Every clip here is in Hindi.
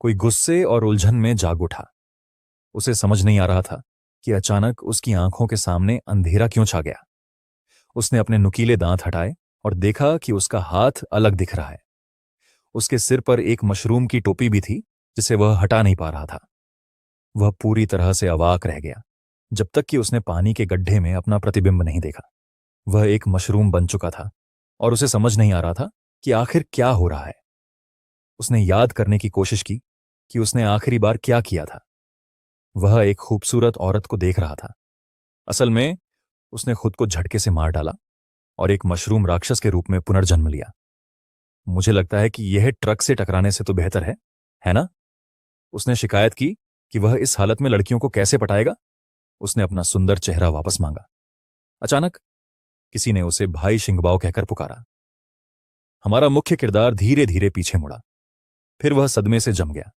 कोई गुस्से और उलझन में जाग उठा। उसे समझ नहीं आ रहा था कि अचानक उसकी आंखों के सामने अंधेरा क्यों छा गया। उसने अपने नुकीले दांत हटाए और देखा कि उसका हाथ अलग दिख रहा है। उसके सिर पर एक मशरूम की टोपी भी थी जिसे वह हटा नहीं पा रहा था। वह पूरी तरह से अवाक रह गया जब तक कि उसने पानी के गड्ढे में अपना प्रतिबिंब नहीं देखा। वह एक मशरूम बन चुका था और उसे समझ नहीं आ रहा था कि आखिर क्या हो रहा है। उसने याद करने की कोशिश की कि उसने आखिरी बार क्या किया था। वह एक खूबसूरत औरत को देख रहा था। असल में उसने खुद को झटके से मार डाला और एक मशरूम राक्षस के रूप में पुनर्जन्म लिया। मुझे लगता है कि यह ट्रक से टकराने से तो बेहतर है ना? उसने शिकायत की कि वह इस हालत में लड़कियों को कैसे पटाएगा। उसने अपना सुंदर चेहरा वापस मांगा। अचानक किसी ने उसे भाई शिंगबाओ कहकर पुकारा। हमारा मुख्य किरदार धीरे धीरे पीछे मुड़ा। फिर वह सदमे से जम गया।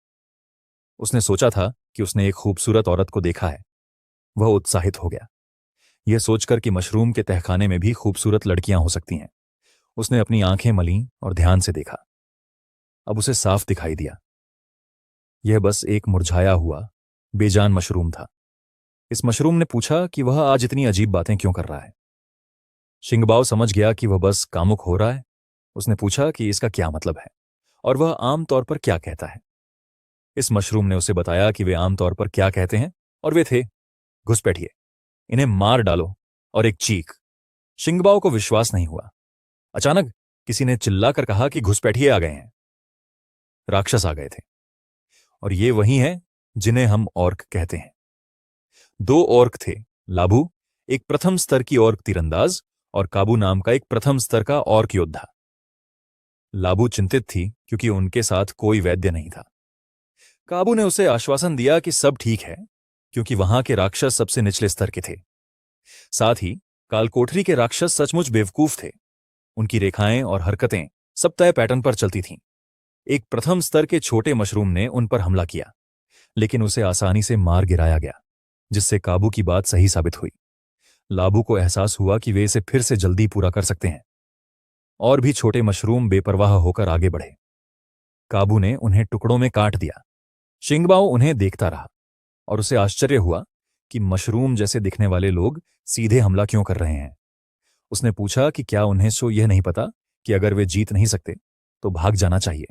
उसने सोचा था कि उसने एक खूबसूरत औरत को देखा है। वह उत्साहित हो गया, यह सोचकर कि मशरूम के तहखाने में भी खूबसूरत लड़कियां हो सकती हैं। उसने अपनी आंखें मलीं और ध्यान से देखा। अब उसे साफ दिखाई दिया, यह बस एक मुरझाया हुआ बेजान मशरूम था। इस मशरूम ने पूछा कि वह आज इतनी अजीब बातें क्यों कर रहा है। शिंगबाओ समझ गया कि वह बस कामुक हो रहा है। उसने पूछा कि इसका क्या मतलब है और वह आम तौर पर क्या कहता है। इस मशरूम ने उसे बताया कि वे आम तौर पर क्या कहते हैं और वे थे, घुसपैठिए, इन्हें मार डालो, और एक चीख। शिंगबाओ को विश्वास नहीं हुआ। अचानक किसी ने चिल्लाकर कहा कि घुसपैठिए आ गए हैं। राक्षस आ गए थे, और ये वही हैं जिन्हें हम ऑर्क कहते हैं। दो ऑर्क थे, लाबू, एक प्रथम स्तर की ऑर्क तीरंदाज, और काबू नाम का एक प्रथम स्तर का ऑर्क योद्धा। लाबू चिंतित थी क्योंकि उनके साथ कोई वैद्य नहीं था। काबू ने उसे आश्वासन दिया कि सब ठीक है क्योंकि वहां के राक्षस सबसे निचले स्तर के थे। साथ ही कालकोठरी के राक्षस सचमुच बेवकूफ थे। उनकी रेखाएं और हरकतें सब तय पैटर्न पर चलती थीं। एक प्रथम स्तर के छोटे मशरूम ने उन पर हमला किया, लेकिन उसे आसानी से मार गिराया गया, जिससे काबू की बात सही साबित हुई। लाबू को एहसास हुआ कि वे इसे फिर से जल्दी पूरा कर सकते हैं। और भी छोटे मशरूम बेपरवाह होकर आगे बढ़े। काबू ने उन्हें टुकड़ों में काट दिया। शिंगबाओ उन्हें देखता रहा और उसे आश्चर्य हुआ कि मशरूम जैसे दिखने वाले लोग सीधे हमला क्यों कर रहे हैं। उसने पूछा कि क्या उन्हें सो यह नहीं पता कि अगर वे जीत नहीं सकते तो भाग जाना चाहिए।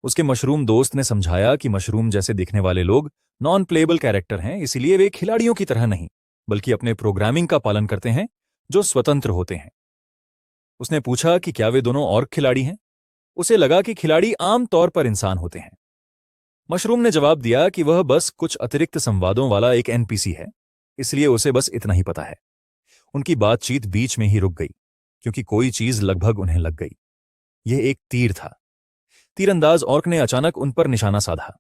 उसके मशरूम दोस्त ने समझाया कि मशरूम जैसे दिखने वाले लोग नॉन प्लेएबल कैरेक्टर हैं, इसलिए वे खिलाड़ियों की तरह नहीं बल्कि अपने प्रोग्रामिंग का पालन करते हैं जो स्वतंत्र होते हैं। उसने पूछा कि क्या वे दोनों और खिलाड़ी हैं। उसे लगा कि खिलाड़ी आम तौर पर इंसान होते हैं। मशरूम ने जवाब दिया कि वह बस कुछ अतिरिक्त संवादों वाला एक एनपीसी है, इसलिए उसे बस इतना ही पता है। उनकी बातचीत बीच में ही रुक गई क्योंकि कोई चीज लगभग उन्हें लग गई। यह एक तीर था। तीरंदाज ऑर्क ने अचानक उन पर निशाना साधा।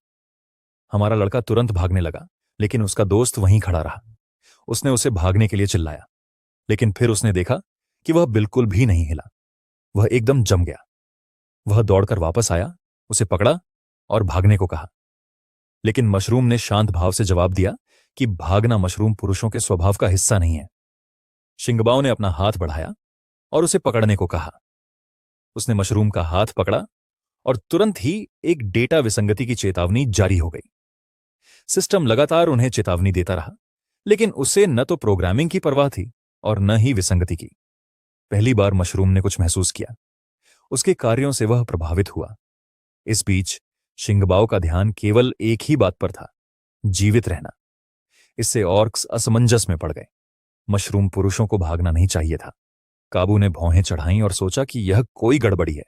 हमारा लड़का तुरंत भागने लगा, लेकिन उसका दोस्त वहीं खड़ा रहा। उसने उसे भागने के लिए चिल्लाया, लेकिन फिर उसने देखा कि वह बिल्कुल भी नहीं हिला। वह एकदम जम गया। वह दौड़कर वापस आया, उसे पकड़ा और भागने को कहा, लेकिन मशरूम ने शांत भाव से जवाब दिया कि भागना मशरूम पुरुषों के स्वभाव का हिस्सा नहीं है। शिंगबाओ ने अपना हाथ बढ़ाया और उसे पकड़ने को कहा। उसने मशरूम का हाथ पकड़ा और तुरंत ही एक डेटा विसंगति की चेतावनी जारी हो गई। सिस्टम लगातार उन्हें चेतावनी देता रहा, लेकिन उसे न तो प्रोग्रामिंग की परवाह थी और न ही विसंगति की। पहली बार मशरूम ने कुछ महसूस किया। उसके कार्यों से वह प्रभावित हुआ। इस बीच शिंगबाओ का ध्यान केवल एक ही बात पर था, जीवित रहना। इससे ऑर्क्स असमंजस में पड़ गए। मशरूम पुरुषों को भागना नहीं चाहिए था। काबू ने भौहें चढ़ाईं और सोचा कि यह कोई गड़बड़ी है,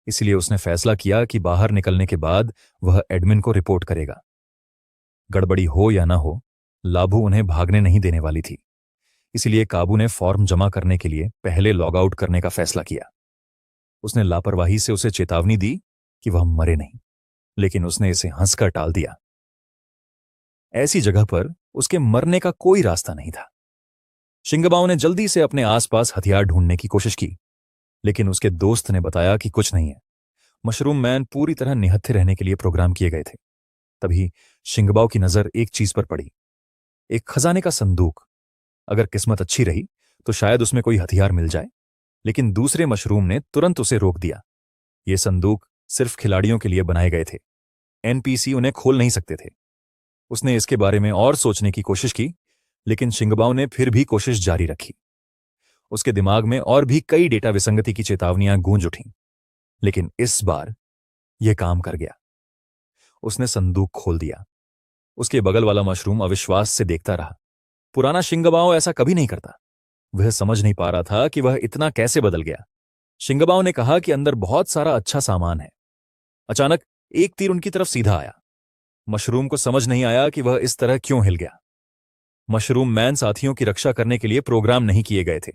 इसलिए उसने फैसला किया कि बाहर निकलने के बाद वह एडमिन को रिपोर्ट करेगा। गड़बड़ी हो या ना हो, लाबू उन्हें भागने नहीं देने वाली थी, इसलिए काबू ने फॉर्म जमा करने के लिए पहले लॉग आउट करने का फैसला किया। उसने लापरवाही से उसे चेतावनी दी कि वह मरे नहीं, लेकिन उसने इसे हंसकर टाल दिया। ऐसी जगह पर उसके मरने का कोई रास्ता नहीं था। शिंगबाओ ने जल्दी से अपने आसपास हथियार ढूंढने की कोशिश की, लेकिन उसके दोस्त ने बताया कि कुछ नहीं है। मशरूम मैन पूरी तरह निहत्थे रहने के लिए प्रोग्राम किए गए थे। तभी शिंगबाओ की नजर एक चीज पर पड़ी, एक खजाने का संदूक। अगर किस्मत अच्छी रही तो शायद उसमें कोई हथियार मिल जाए, लेकिन दूसरे मशरूम ने तुरंत उसे रोक दिया। ये संदूक सिर्फ खिलाड़ियों के लिए बनाए गए थे। एनपीसी उन्हें खोल नहीं सकते थे। उसने इसके बारे में और सोचने की कोशिश की, लेकिन शिंगबाओ ने फिर भी कोशिश जारी रखी। उसके दिमाग में और भी कई डेटा विसंगति की चेतावनियां गूंज उठीं, लेकिन इस बार यह काम कर गया। उसने संदूक खोल दिया। उसके बगल वाला मशरूम अविश्वास से देखता रहा। पुराना शिंगबाओ ऐसा कभी नहीं करता। वह समझ नहीं पा रहा था कि वह इतना कैसे बदल गया। शिंगबाओ ने कहा कि अंदर बहुत सारा अच्छा सामान है। अचानक एक तीर उनकी तरफ सीधा आया। मशरूम को समझ नहीं आया कि वह इस तरह क्यों हिल गया। मशरूम मैन साथियों की रक्षा करने के लिए प्रोग्राम नहीं किए गए थे,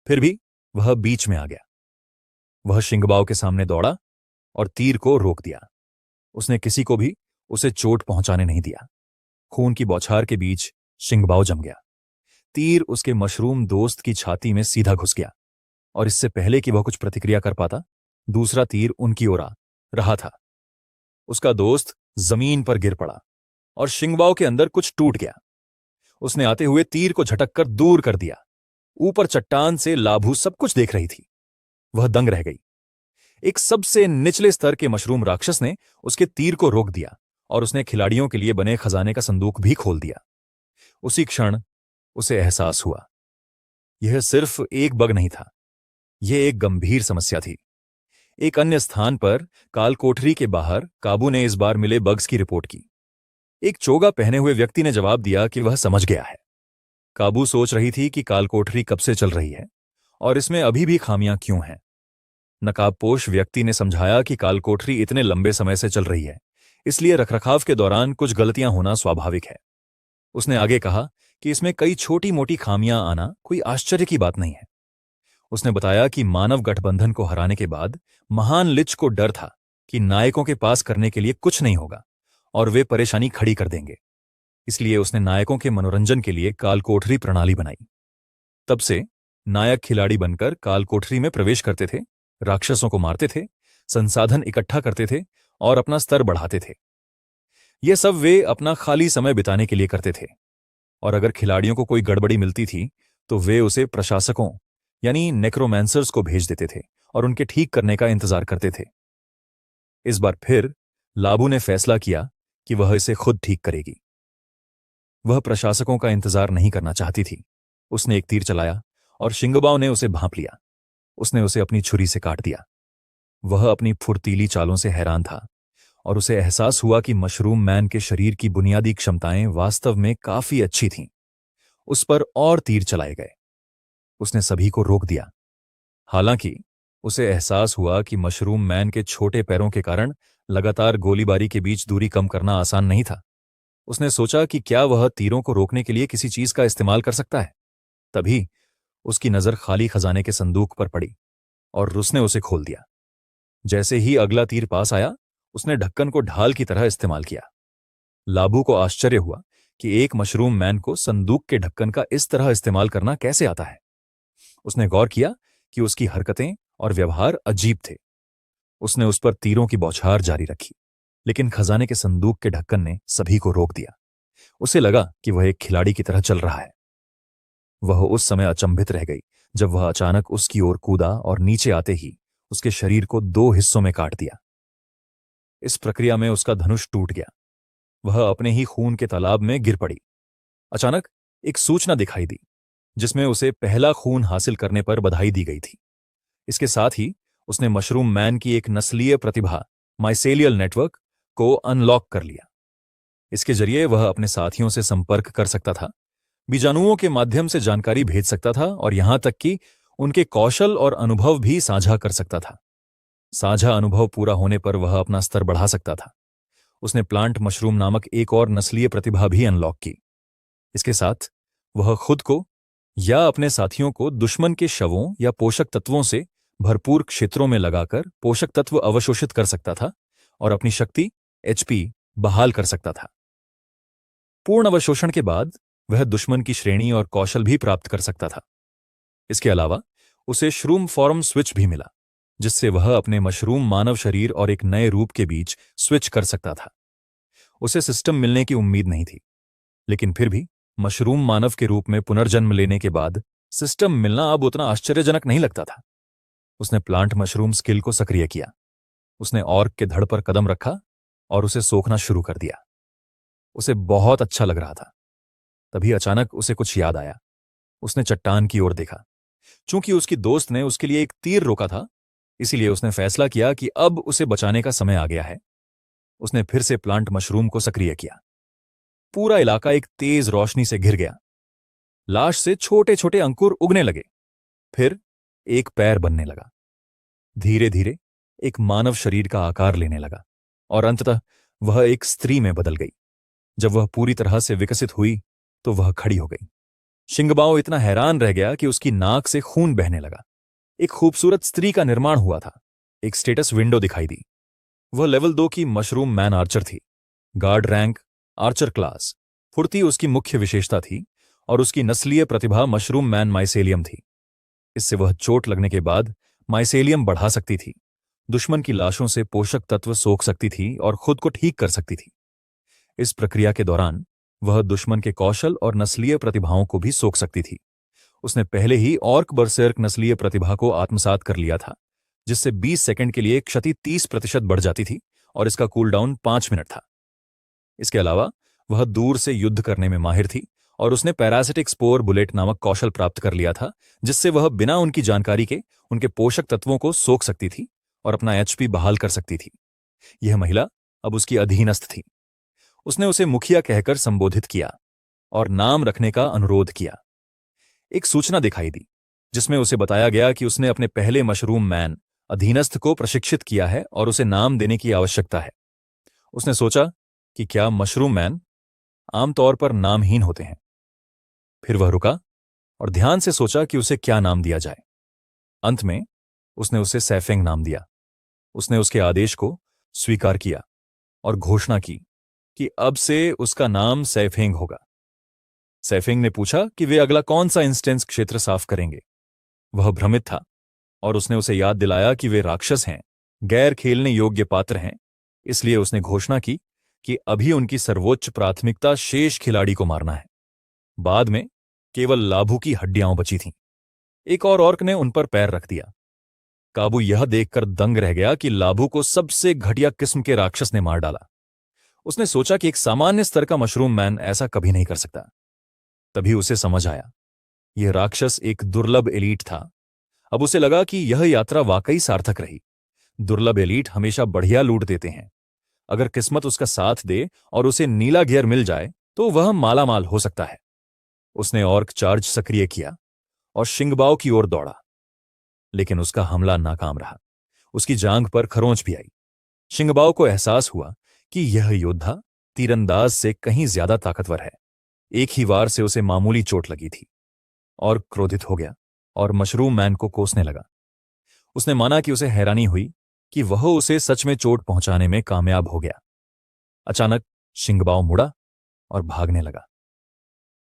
फिर भी वह बीच में आ गया। वह शिंगबाओ के सामने दौड़ा और तीर को रोक दिया। उसने किसी को भी उसे चोट पहुंचाने नहीं दिया। खून की बौछार के बीच शिंगबाओ जम गया। तीर उसके मशरूम दोस्त की छाती में सीधा घुस गया, और इससे पहले कि वह कुछ प्रतिक्रिया कर पाता, दूसरा तीर उनकी ओर आ रहा था। उसका दोस्त जमीन पर गिर पड़ा और शिंगबाओ के अंदर कुछ टूट गया। उसने आते हुए तीर को झटक कर दूर कर दिया। ऊपर चट्टान से लाभू सब कुछ देख रही थी। वह दंग रह गई। एक सबसे निचले स्तर के मशरूम राक्षस ने उसके तीर को रोक दिया और उसने खिलाड़ियों के लिए बने खजाने का संदूक भी खोल दिया। उसी क्षण उसे एहसास हुआ, यह सिर्फ एक बग नहीं था, यह एक गंभीर समस्या थी। एक अन्य स्थान पर कालकोठरी के बाहर काबू ने इस बार मिले बग्स की रिपोर्ट की। एक चोगा पहने हुए व्यक्ति ने जवाब दिया कि वह समझ गया है। काबू सोच रही थी कि कालकोठरी कब से चल रही है और इसमें अभी भी खामियां क्यों हैं। नकाबपोश व्यक्ति ने समझाया कि कालकोठरी इतने लंबे समय से चल रही है, इसलिए रखरखाव के दौरान कुछ गलतियां होना स्वाभाविक है। उसने आगे कहा कि इसमें कई छोटी मोटी खामियां आना कोई आश्चर्य की बात नहीं है। उसने बताया कि मानव गठबंधन को हराने के बाद महान लिच को डर था कि नायकों के पास करने के लिए कुछ नहीं होगा और वे परेशानी खड़ी कर देंगे। इसलिए उसने नायकों के मनोरंजन के लिए कालकोठरी प्रणाली बनाई। तब से नायक खिलाड़ी बनकर कालकोठरी में प्रवेश करते थे, राक्षसों को मारते थे, संसाधन इकट्ठा करते थे और अपना स्तर बढ़ाते थे। यह सब वे अपना खाली समय बिताने के लिए करते थे, और अगर खिलाड़ियों को कोई गड़बड़ी मिलती थी तो वे उसे प्रशासकों यानी नेक्रोमैंसर्स को भेज देते थे और उनके ठीक करने का इंतजार करते थे। इस बार फिर लाबू ने फैसला किया कि वह इसे खुद ठीक करेगी। वह प्रशासकों का इंतजार नहीं करना चाहती थी। उसने एक तीर चलाया और शिंगबाओ ने उसे भांप लिया। उसने उसे अपनी छुरी से काट दिया। वह अपनी फुर्तीली चालों से हैरान था और उसे एहसास हुआ कि मशरूम मैन के शरीर की बुनियादी क्षमताएं वास्तव में काफी अच्छी थीं। उस पर और तीर चलाए गए। उसने सभी को रोक दिया। हालांकि उसे एहसास हुआ कि मशरूम मैन के छोटे पैरों के कारण लगातार गोलीबारी के बीच दूरी कम करना आसान नहीं था। उसने सोचा कि क्या वह तीरों को रोकने के लिए किसी चीज का इस्तेमाल कर सकता है। तभी उसकी नजर खाली खजाने के संदूक पर पड़ी और उसने उसे खोल दिया। जैसे ही अगला तीर पास आया, उसने ढक्कन को ढाल की तरह इस्तेमाल किया। लाबू को आश्चर्य हुआ कि एक मशरूम मैन को संदूक के ढक्कन का इस तरह इस्तेमाल करना कैसे आता है। उसने गौर किया कि उसकी हरकतें और व्यवहार अजीब थे। उसने उस पर तीरों की बौछार जारी रखी, लेकिन खजाने के संदूक के ढक्कन ने सभी को रोक दिया। उसे लगा कि वह एक खिलाड़ी की तरह चल रहा है। वह उस समय अचंभित रह गई जब वह अचानक उसकी ओर कूदा और नीचे आते ही उसके शरीर को दो हिस्सों में काट दिया। इस प्रक्रिया में उसका धनुष टूट गया। वह अपने ही खून के तालाब में गिर पड़ी। अचानक एक सूचना दिखाई दी जिसमें उसे पहला खून हासिल करने पर बधाई दी गई थी। इसके साथ ही उसने मशरूम मैन की एक नस्लीय प्रतिभा माइसेलियल नेटवर्क को अनलॉक कर लिया। इसके जरिए वह अपने साथियों से संपर्क कर सकता था, बीजाणुओं के माध्यम से जानकारी भेज सकता था और यहां तक कि उनके कौशल और अनुभव भी साझा कर सकता था। साझा अनुभव पूरा होने पर वह अपना स्तर बढ़ा सकता था। उसने प्लांट मशरूम नामक एक और नस्लीय प्रतिभा भी अनलॉक की। इसके साथ वह खुद को या अपने साथियों को दुश्मन के शवों या पोषक तत्वों से भरपूर क्षेत्रों में लगाकर पोषक तत्व अवशोषित कर सकता था और अपनी शक्ति एचपी बहाल कर सकता था। पूर्ण अवशोषण के बाद वह दुश्मन की श्रेणी और कौशल भी प्राप्त कर सकता था। इसके अलावा उसे श्रूम फॉर्म स्विच भी मिला, जिससे वह अपने मशरूम मानव शरीर और एक नए रूप के बीच स्विच कर सकता था। उसे सिस्टम मिलने की उम्मीद नहीं थी, लेकिन फिर भी मशरूम मानव के रूप में पुनर्जन्म लेने के बाद सिस्टम मिलना अब उतना आश्चर्यजनक नहीं लगता था। उसने प्लांट मशरूम स्किल को सक्रिय किया। उसने ऑर्क के धड़ पर कदम रखा और उसे सोखना शुरू कर दिया। उसे बहुत अच्छा लग रहा था। तभी अचानक उसे कुछ याद आया। उसने चट्टान की ओर देखा। चूंकि उसकी दोस्त ने उसके लिए एक तीर रोका था, इसीलिए उसने फैसला किया कि अब उसे बचाने का समय आ गया है। उसने फिर से प्लांट मशरूम को सक्रिय किया। पूरा इलाका एक तेज रोशनी से घिर गया। लाश से छोटे छोटे अंकुर उगने लगे। फिर एक पैर बनने लगा। धीरे धीरे एक मानव शरीर का आकार लेने लगा और अंततः वह एक स्त्री में बदल गई। जब वह पूरी तरह से विकसित हुई तो वह खड़ी हो गई। शिंगबाओ इतना हैरान रह गया कि उसकी नाक से खून बहने लगा। एक खूबसूरत स्त्री का निर्माण हुआ था। एक स्टेटस विंडो दिखाई दी। वह लेवल 2 की मशरूम मैन आर्चर थी। Guard rank, Archer class. फुर्ती उसकी मुख्य विशेषता थी और उसकी नस्लीय प्रतिभा मशरूम मैन माइसेलियम थी। इससे वह चोट लगने के बाद माइसेलियम बढ़ा सकती थी, दुश्मन की लाशों से पोषक तत्व सोख सकती थी और खुद को ठीक कर सकती थी। इस प्रक्रिया के दौरान वह दुश्मन के कौशल और नस्लीय प्रतिभाओं को भी सोख सकती थी। उसने पहले ही ऑर्क बर्सर्क नस्लीय प्रतिभा को आत्मसात कर लिया था, जिससे 20 सेकंड के लिए क्षति 30% बढ़ जाती थी और इसका कूलडाउन 5 मिनट था। इसके अलावा वह दूर से युद्ध करने में माहिर थी और उसने पैरासिटिक स्पोर बुलेट नामक कौशल प्राप्त कर लिया था, जिससे वह बिना उनकी जानकारी के उनके पोषक तत्वों को सोख सकती थी और अपना एचपी बहाल कर सकती थी। यह महिला अब उसकी अधीनस्थ थी। उसने उसे मुखिया कहकर संबोधित किया और नाम रखने का अनुरोध किया। एक सूचना दिखाई दी जिसमें उसे बताया गया कि उसने अपने पहले मशरूम मैन अधीनस्थ को प्रशिक्षित किया है और उसे नाम देने की आवश्यकता है। उसने सोचा कि क्या मशरूम मैन आमतौर पर नामहीन होते हैं। फिर वह रुका और ध्यान से सोचा कि उसे क्या नाम दिया जाए। अंत में उसने उसे सैफेंग नाम दिया। उसने उसके आदेश को स्वीकार किया और घोषणा की कि अब से उसका नाम सैफेंग होगा। सैफिंग ने पूछा कि वे अगला कौन सा इंस्टेंस क्षेत्र साफ करेंगे। वह भ्रमित था और उसने उसे याद दिलाया कि वे राक्षस हैं, गैर खेलने योग्य पात्र हैं। इसलिए उसने घोषणा की कि अभी उनकी सर्वोच्च प्राथमिकता शेष खिलाड़ी को मारना है। बाद में केवल लाभू की हड्डियां बची थीं। एक और ऑर्क ने उन पर पैर रख दिया। काबू यह देखकर दंग रह गया कि लाभू को सबसे घटिया किस्म के राक्षस ने मार डाला। उसने सोचा कि एक सामान्य स्तर का मशरूम मैन ऐसा कभी नहीं कर सकता। तभी उसे समझ आया, यह राक्षस एक दुर्लभ एलीट था। अब उसे लगा कि यह यात्रा वाकई सार्थक रही। दुर्लभ एलीट हमेशा बढ़िया लूट देते हैं। अगर किस्मत उसका साथ दे और उसे नीला गियर मिल जाए तो वह मालामाल हो सकता है। उसने ऑर्क चार्ज सक्रिय किया और शिंगबाओ की ओर दौड़ा, लेकिन उसका हमला नाकाम रहा। उसकी जांघ पर खरोंच भी आई। शिंगबाओ को एहसास हुआ कि यह योद्धा तीरंदाज से कहीं ज्यादा ताकतवर है। एक ही वार से उसे मामूली चोट लगी थी और क्रोधित हो गया और मशरूम मैन को कोसने लगा। उसने माना कि उसे हैरानी हुई कि वह उसे सच में चोट पहुंचाने में कामयाब हो गया। अचानक शिंगबाओ मुड़ा और भागने लगा।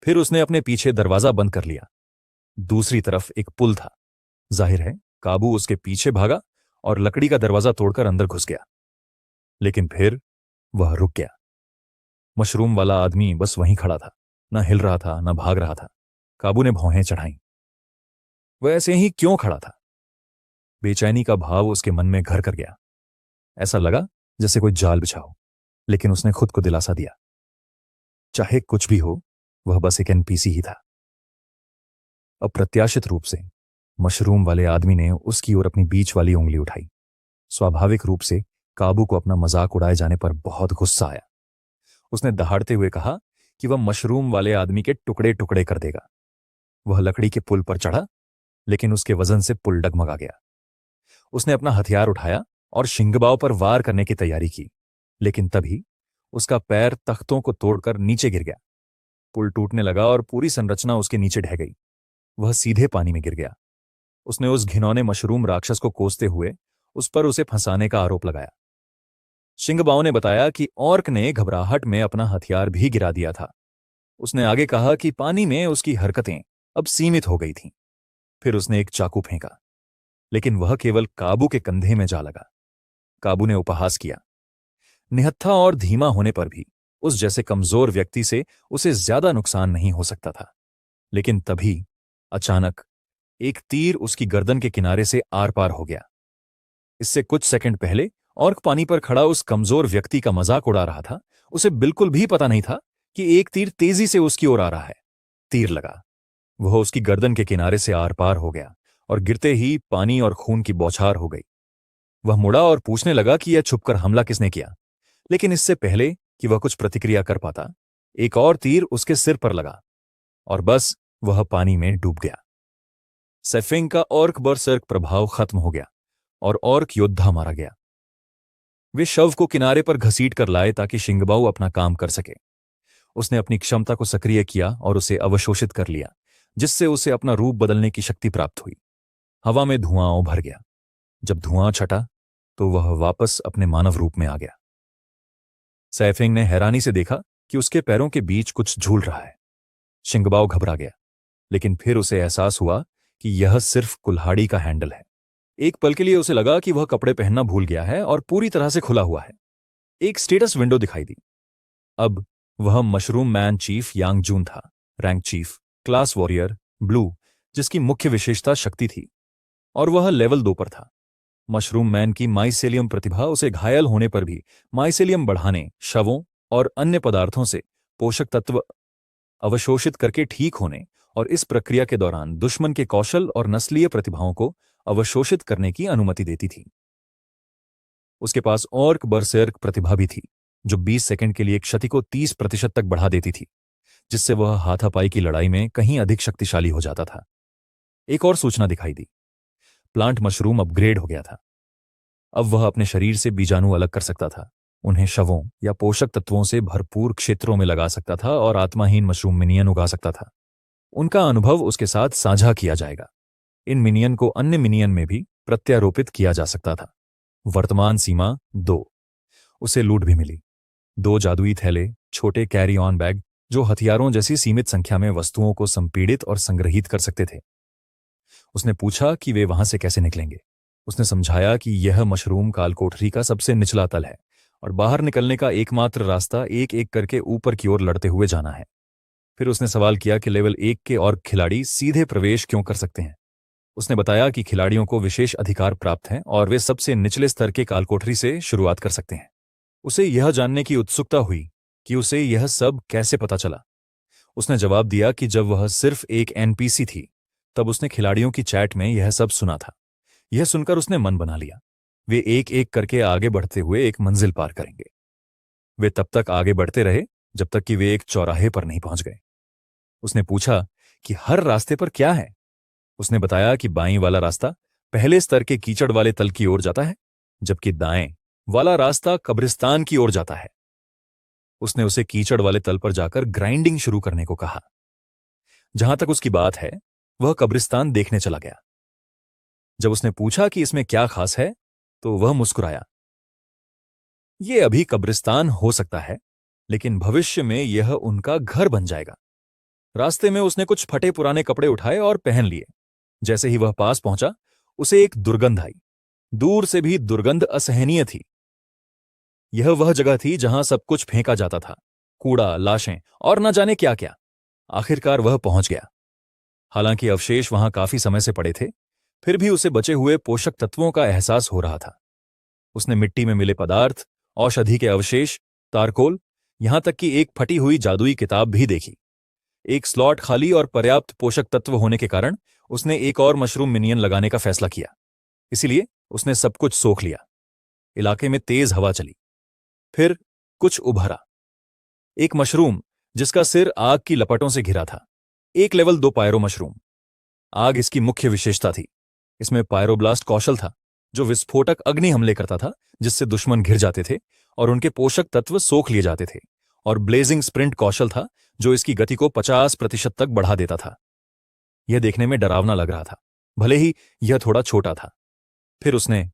फिर उसने अपने पीछे दरवाजा बंद कर लिया। दूसरी तरफ एक पुल था। जाहिर है काबू उसके पीछे भागा और लकड़ी का दरवाजा तोड़कर अंदर घुस गया। लेकिन फिर वह रुक गया। मशरूम वाला आदमी बस वहीं खड़ा था, न हिल रहा था न भाग रहा था। काबू ने भौहें चढ़ाईं। वह ऐसे ही क्यों खड़ा था? बेचैनी का भाव उसके मन में घर कर गया। ऐसा लगा जैसे कोई जाल बिछा हो, लेकिन उसने खुद को दिलासा दिया, चाहे कुछ भी हो वह बस एक एनपीसी ही था। अप्रत्याशित रूप से मशरूम वाले आदमी ने उसकी ओर अपनी बीच वाली उंगली उठाई। स्वाभाविक रूप से काबू को अपना मजाक उड़ाए जाने पर बहुत गुस्सा आया। उसने दहाड़ते हुए कहा कि वह मशरूम वाले आदमी के टुकड़े टुकड़े कर देगा। वह लकड़ी के पुल पर चढ़ा, लेकिन उसके वजन से पुल डगमगा गया। उसने अपना हथियार उठाया और शिंगबाओ पर वार करने की तैयारी की, लेकिन तभी उसका पैर तख्तों को तोड़कर नीचे गिर गया। पुल टूटने लगा और पूरी संरचना उसके नीचे ढह गई। वह सीधे पानी में गिर गया। उसने उस घिनौने मशरूम राक्षस को कोसते हुए उस पर उसे फंसाने का आरोप लगाया। शिंगबाओ ने बताया कि ऑर्क ने घबराहट में अपना हथियार भी गिरा दिया था। उसने आगे कहा कि पानी में उसकी हरकतें अब सीमित हो गई थीं। फिर उसने एक चाकू फेंका, लेकिन वह केवल काबू के कंधे में जा लगा। काबू ने उपहास किया। निहत्था और धीमा होने पर भी उस जैसे कमजोर व्यक्ति से उसे ज्यादा नुकसान नहीं हो सकता था। लेकिन तभी अचानक एक तीर उसकी गर्दन के किनारे से आर पार हो गया। इससे कुछ सेकंड पहले ऑर्क पानी पर खड़ा उस कमजोर व्यक्ति का मजाक उड़ा रहा था। उसे बिल्कुल भी पता नहीं था कि एक तीर तेजी से उसकी ओर आ रहा है। तीर लगा, वह उसकी गर्दन के किनारे से आर पार हो गया और गिरते ही पानी और खून की बौछार हो गई। वह मुड़ा और पूछने लगा कि यह छुपकर हमला किसने किया, लेकिन इससे पहले कि वह कुछ प्रतिक्रिया कर पाता, एक और तीर उसके सिर पर लगा और बस वह पानी में डूब गया। सेफिंग का ऑर्क बरसर्क प्रभाव खत्म हो गया और ऑर्क योद्धा मारा गया। वे शव को किनारे पर घसीट कर लाए ताकि शिंगबाऊ अपना काम कर सके। उसने अपनी क्षमता को सक्रिय किया और उसे अवशोषित कर लिया, जिससे उसे अपना रूप बदलने की शक्ति प्राप्त हुई। हवा में धुआं भर गया। जब धुआं छटा तो वह वापस अपने मानव रूप में आ गया। सैफिंग ने हैरानी से देखा कि उसके पैरों के बीच कुछ झूल रहा है। शिंगबाओ घबरा गया, लेकिन फिर उसे एहसास हुआ कि यह सिर्फ कुल्हाड़ी का हैंडल है। एक पल के लिए उसे लगा कि वह कपड़े पहनना भूल गया है और पूरी तरह से खुला हुआ है। एक स्टेटस विंडो दिखाई दी। अब वह मशरूम मैन चीफ यांग जून था, rank chief, class warrior, blue, जिसकी मुख्य विशेषता शक्ति थी, और वह लेवल 2 पर था। मशरूम मैन की माइसेलियम प्रतिभा उसे घायल होने पर भी माइसेलियम बढ़ाने, शवों और अन्य पदार्थों से पोषक तत्व अवशोषित करके ठीक होने और इस प्रक्रिया के दौरान दुश्मन के कौशल और नस्लीय प्रतिभाओं को अवशोषित करने की अनुमति देती थी। उसके पास ऑर्क बरसर्क प्रतिभा भी थी, जो 20 सेकंड के लिए क्षति को 30% तक बढ़ा देती थी, जिससे वह हाथापाई की लड़ाई में कहीं अधिक शक्तिशाली हो जाता था। एक और सूचना दिखाई दी। प्लांट मशरूम अपग्रेड हो गया था। अब वह अपने शरीर से बीजाणु अलग कर सकता था, उन्हें शवों या पोषक तत्वों से भरपूर क्षेत्रों में लगा सकता था और आत्माहीन मशरूम मिनियन उगा सकता था। उनका अनुभव उसके साथ साझा किया जाएगा। इन मिनियन को अन्य मिनियन में भी प्रत्यारोपित किया जा सकता था। वर्तमान सीमा 2। उसे लूट भी मिली। 2 जादुई थैले, छोटे कैरी ऑन बैग, जो हथियारों जैसी सीमित संख्या में वस्तुओं को संपीड़ित और संग्रहित कर सकते थे। उसने पूछा कि वे वहां से कैसे निकलेंगे। उसने समझाया कि यह मशरूम कालकोठरी का सबसे निचला तल है और बाहर निकलने का एकमात्र रास्ता एक एक करके ऊपर की ओर लड़ते हुए जाना है। फिर उसने सवाल किया कि लेवल 1 के और खिलाड़ी सीधे प्रवेश क्यों कर सकते हैं। उसने बताया कि खिलाड़ियों को विशेष अधिकार प्राप्त हैं और वे सबसे निचले स्तर के कालकोठरी से शुरुआत कर सकते हैं। उसे यह जानने की उत्सुकता हुई कि उसे यह सब कैसे पता चला। उसने जवाब दिया कि जब वह सिर्फ एक एनपीसी थी, तब उसने खिलाड़ियों की चैट में यह सब सुना था। यह सुनकर उसने मन बना लिया, वे एक एक करके आगे बढ़ते हुए एक मंजिल पार करेंगे। वे तब तक आगे बढ़ते रहे जब तक कि वे एक चौराहे पर नहीं पहुंच गए। उसने पूछा कि हर रास्ते पर क्या है। उसने बताया कि बाईं वाला रास्ता पहले स्तर के कीचड़ वाले तल की ओर जाता है, जबकि दाएं वाला रास्ता कब्रिस्तान की ओर जाता है। उसने उसे कीचड़ वाले तल पर जाकर ग्राइंडिंग शुरू करने को कहा। जहां तक उसकी बात है, वह कब्रिस्तान देखने चला गया। जब उसने पूछा कि इसमें क्या खास है, तो वह मुस्कुराया। यह अभी कब्रिस्तान हो सकता है, लेकिन भविष्य में यह उनका घर बन जाएगा। रास्ते में उसने कुछ फटे पुराने कपड़े उठाए और पहन लिए। जैसे ही वह पास पहुंचा, उसे एक दुर्गंध आई। दूर से भी दुर्गंध असहनीय थी। यह वह जगह थी जहां सब कुछ फेंका जाता था, कूड़ा, लाशें और न जाने क्या क्या। आखिरकार वह पहुंच गया। हालांकि अवशेष वहां काफी समय से पड़े थे, फिर भी उसे बचे हुए पोषक तत्वों का एहसास हो रहा था। उसने मिट्टी में मिले पदार्थ, औषधि के अवशेष, तारकोल, यहां तक कि एक फटी हुई जादुई किताब भी देखी। एक स्लॉट खाली और पर्याप्त पोषक तत्व होने के कारण उसने एक और मशरूम मिनियन लगाने का फैसला किया। इसीलिए उसने सब कुछ सोख लिया। इलाके में तेज हवा चली। फिर कुछ उभरा। एक मशरूम जिसका सिर आग की लपटों से घिरा था। एक लेवल 2 पायरो मशरूम। आग इसकी मुख्य विशेषता थी। इसमें पायरोब्लास्ट कौशल था, जो विस्फोटक अग्नि हमले करता था, जिससे दुश्मन घिर जाते थे और उनके पोषक तत्व सोख लिए जाते थे। और ब्लेजिंग स्प्रिंट कौशल था, जो इसकी गति को 50% तक बढ़ा देता था। यह देखने में डरावना लग रहा था, भले ही यह थोड़ा छोटा था। फिर उसने